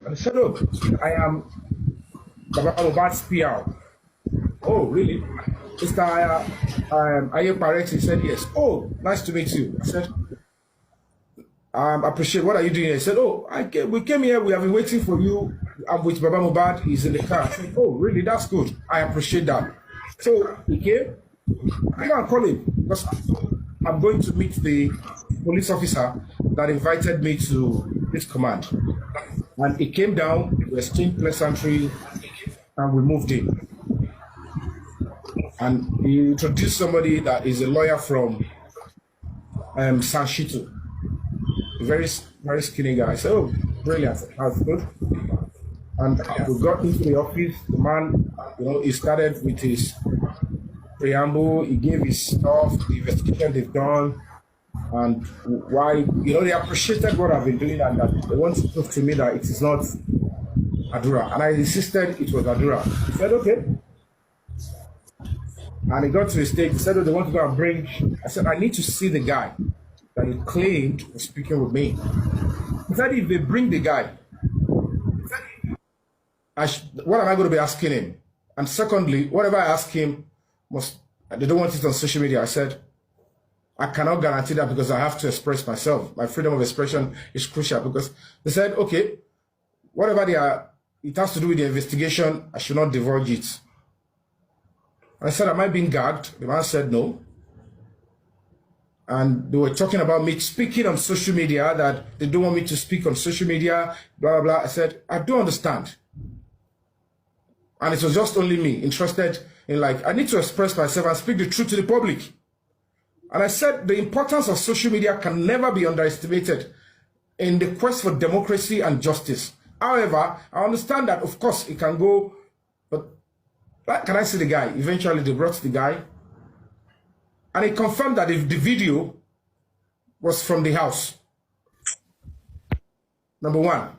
And he said, oh, I am Baba Mohbad's PR. Oh, really? Mr. Ayeparex, he said, yes. Oh, nice to meet you. I said, appreciate, what are you doing here? He said, oh, we came here, we have been waiting for you. I'm with Baba Mohbad, he's in the car. I said, oh, really? That's good. I appreciate that. So he came, I go and call him because I'm going to meet the police officer that invited me to this command. And he came down, we exchanged pleasantry, and we moved in. And he introduced somebody that is a lawyer from Sanshito, a very skinny guy. I said, oh, brilliant, that's good. And we got into the office. The man, he started with his preamble. He gave his stuff, the investigation they've done, and why, they appreciated what I've been doing, and that they want to prove to me that it is not Adura. And I insisted it was Adura. He said, okay. And he got to the stage. He said, oh, they want to go and bring. I said, I need to see the guy that he claimed was speaking with me. He said, if they bring the guy, what am I going to be asking him? And secondly, whatever I ask him, they don't want it on social media. I said, I cannot guarantee that because I have to express myself. My freedom of expression is crucial because they said, okay, whatever it has to do with the investigation, I should not divulge it. I said, am I being gagged? The man said no. And they were talking about me speaking on social media, that they don't want me to speak on social media, blah, blah, blah. I said, I don't understand. And it was just only me interested in, I need to express myself and speak the truth to the public. And I said, the importance of social media can never be underestimated in the quest for democracy and justice. However, I understand that, of course, it can go, but can I see the guy? Eventually, they brought the guy. And he confirmed that if the video was from the house. Number one.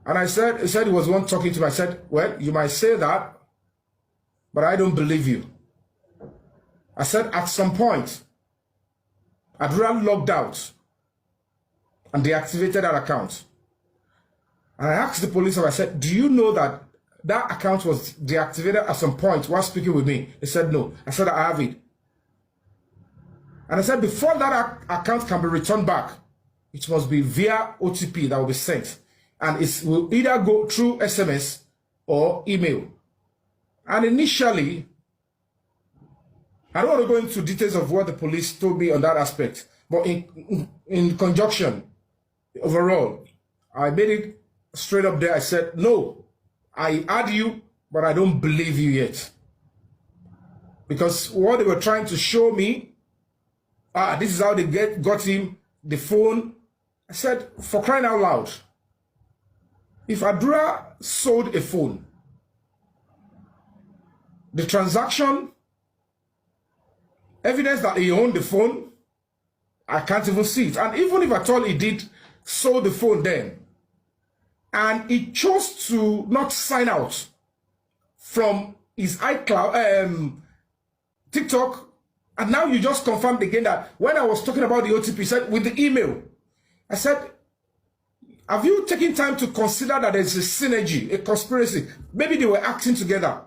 And he said he was one talking to me. I said, well, you might say that, but I don't believe you. I said, at some point, Adura logged out and deactivated that account. And I asked the police, I said, do you know that that account was deactivated at some point while speaking with me? They said, no. I said, I have it. And I said, before that account can be returned back, it must be via OTP that will be sent. And it will either go through SMS or email. And initially, I don't want to go into details of what the police told me on that aspect, but in conjunction, overall, I made it straight up there. I said, no, I add you, but I don't believe you yet. Because what they were trying to show me, this is how they got him, the phone. I said, for crying out loud, if Adura sold a phone, the transaction, evidence that he owned the phone, I can't even see it. And even if at all he did sold the phone then, and he chose to not sign out from his iCloud, TikTok, and now you just confirmed again that when I was talking about the OTP, said with the email, I said, have you taken time to consider that there's a synergy, a conspiracy? Maybe they were acting together.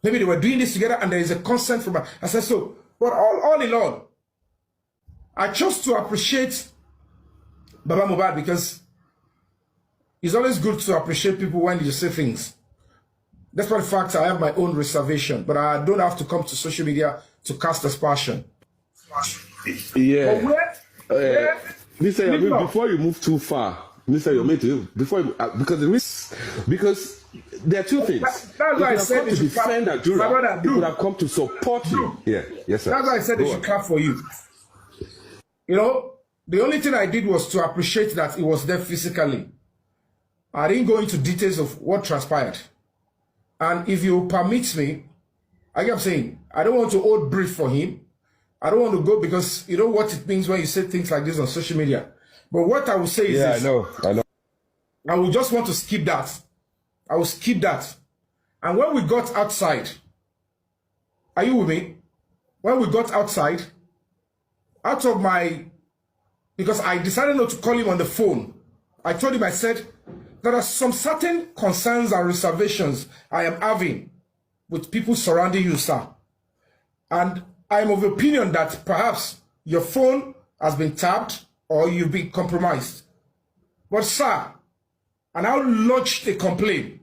Maybe they were doing this together and there is a consent from her. I said, so, but all in all, I chose to appreciate Baba Mohbad because it's always good to appreciate people when you say things. That's why the fact I have my own reservation, but I don't have to come to social media to cast aspersion. Yeah. Mr. Before you move too far, Mr. Yomi, because there are two things. That's why I said to defend Adura. He would have come to support you. Yeah, yes, sir. That's why I said they should clap for you. The only thing I did was to appreciate that he was there physically. I didn't go into details of what transpired. And if you permit me, I kept saying, I don't want to hold brief for him. I don't want to go because you know what it means when you say things like this on social media. But what I will say is this. I know. I will just want to skip that. I will skip that. And when we got outside, are you with me? When we got outside, out of my, because I decided not to call him on the phone I told him, I said, there are some certain concerns and reservations I am having with people surrounding you, sir. And I am of the opinion that perhaps your phone has been tapped or you've been compromised. But, sir, I now lodged a complaint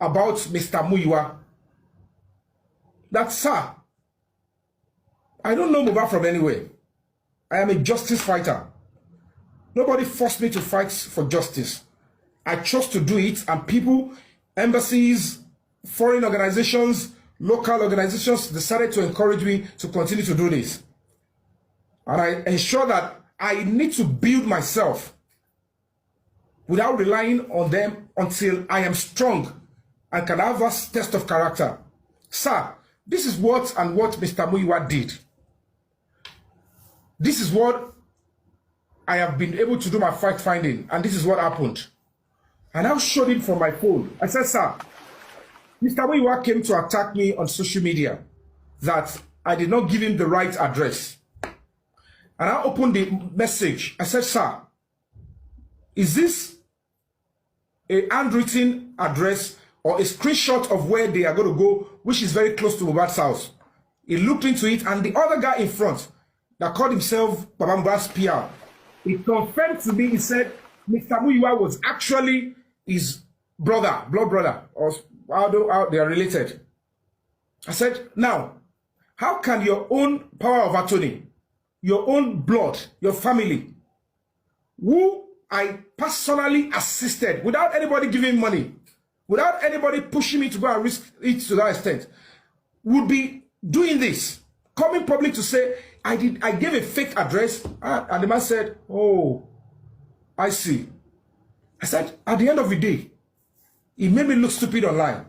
about Mr. Muyiwa. That, sir, I don't know Mohbad from anywhere. I am a justice fighter. Nobody forced me to fight for justice. I chose to do it, and people, embassies, foreign organizations, local organizations decided to encourage me to continue to do this. And I ensure that I need to build myself without relying on them until I am strong and can have a test of character. Sir, this is what Mr. Muyiwa did. This is what I have been able to do my fact finding, and this is what happened. And I showed him from my phone. I said, sir, Mr. Muyiwa came to attack me on social media that I did not give him the right address. And I opened the message. I said, sir, is this a handwritten address or a screenshot of where they are going to go, which is very close to Mohbad's house? He looked into it, and the other guy in front that called himself Baba Mohbad's PR, he confirmed to me, he said, Mr. Muyiwa was actually his brother, blood brother, or how they are related. I said, now, how can your own power of attorney, your own blood, your family, who I personally assisted without anybody giving money, without anybody pushing me to go and risk it to that extent, would be doing this, coming public to say, I gave a fake address, and the man said, oh, I see. I said, at the end of the day, it made me look stupid online.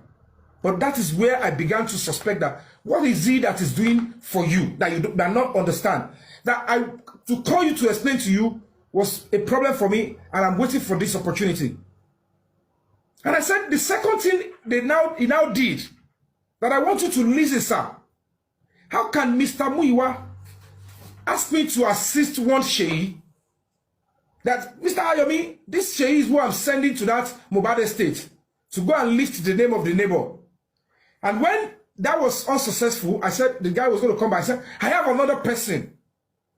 But that is where I began to suspect that what is he that is doing for you that you do not understand? That to call you to explain to you was a problem for me, and I'm waiting for this opportunity. And I said, the second thing he now did, that I want you to listen, sir. How can Mr. Muyiwa ask me to assist one Sheyi? That, Mr. Yomi, this Sheyi is who I'm sending to that Mohbad estate to go and lift the name of the neighbor. And when that was unsuccessful, I said, the guy was going to come back. I said, I have another person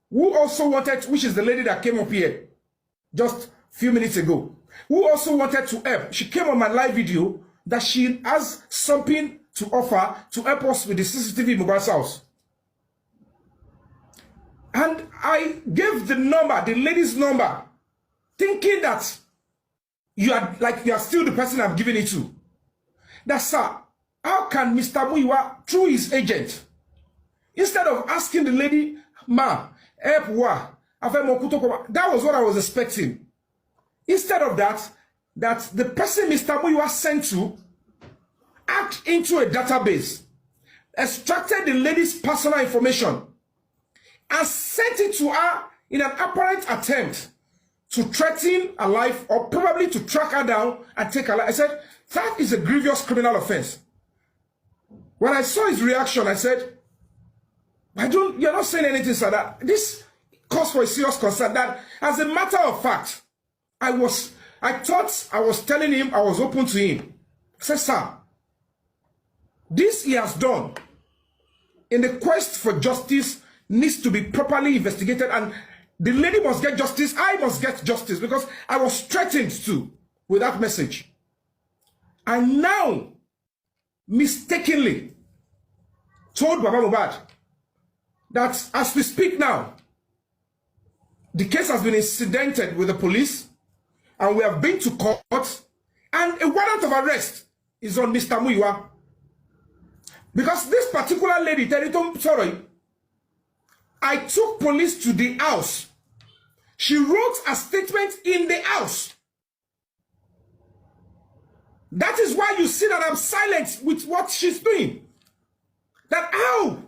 who also wanted, which is the lady that came up here just a few minutes ago, who also wanted to help. She came on my live video that she has something to offer to help us with the CCTV in Mohbad's house. And I gave the number, the lady's number, thinking that you are still the person I'm giving it to. That, sir, how can Mr. Muyiwa, through his agent, instead of asking the lady, ma, help wa, that was what I was expecting. Instead of that the person Mr. Muyiwa sent to hacked into a database, extracted the lady's personal information, and sent it to her in an apparent attempt to threaten her life or probably to track her down and take her life. I said, that is a grievous criminal offense. When I saw his reaction, I said, you're not saying anything, sir. That this calls for a serious concern. That, as a matter of fact, I thought I was telling him I was open to him. I said, sir, this he has done in the quest for justice needs to be properly investigated, and the lady must get justice. I must get justice, because I was threatened to with that message. And now, mistakenly, told Baba Mohbad that as we speak now, the case has been incidented with the police, and we have been to court, and a warrant of arrest is on Mr. Muyiwa. Because this particular lady, sorry, I took police to the house. She wrote a statement in the house. That is why you see that I'm silent with what she's doing. That how?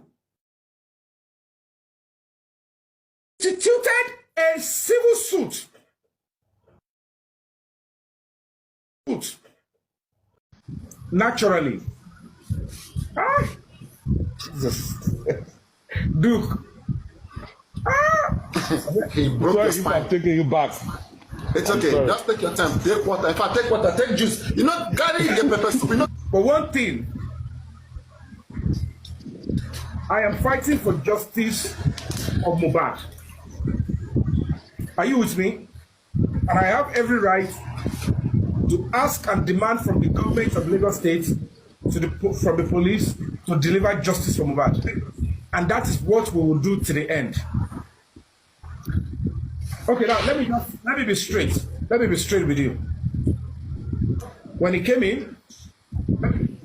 She instituted a civil suit. Naturally. Ah, Jesus. Duke. He broke your spine. I'm taking you back. It's okay. Sorry. Just take your time. Take water. In fact, take water. Take juice. You know, carry the pepper soup. You know. But one thing, I am fighting for justice of Mohbad. Are you with me? And I have every right to ask and demand from the government of Lagos State, from the police, to deliver justice for Mohbad. And that is what we will do to the end. Okay, now let me be straight. Let me be straight with you. When he came in,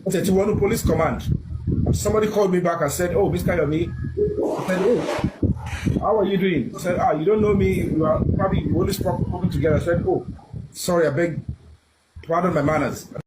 I said, T10N Police Command. Somebody called me back and said, "Oh, Mr. Yomi," I said, "Oh, how are you doing?" I said, "You don't know me. You are probably only spoken together." I said, "Oh, sorry, I beg, pardon my manners."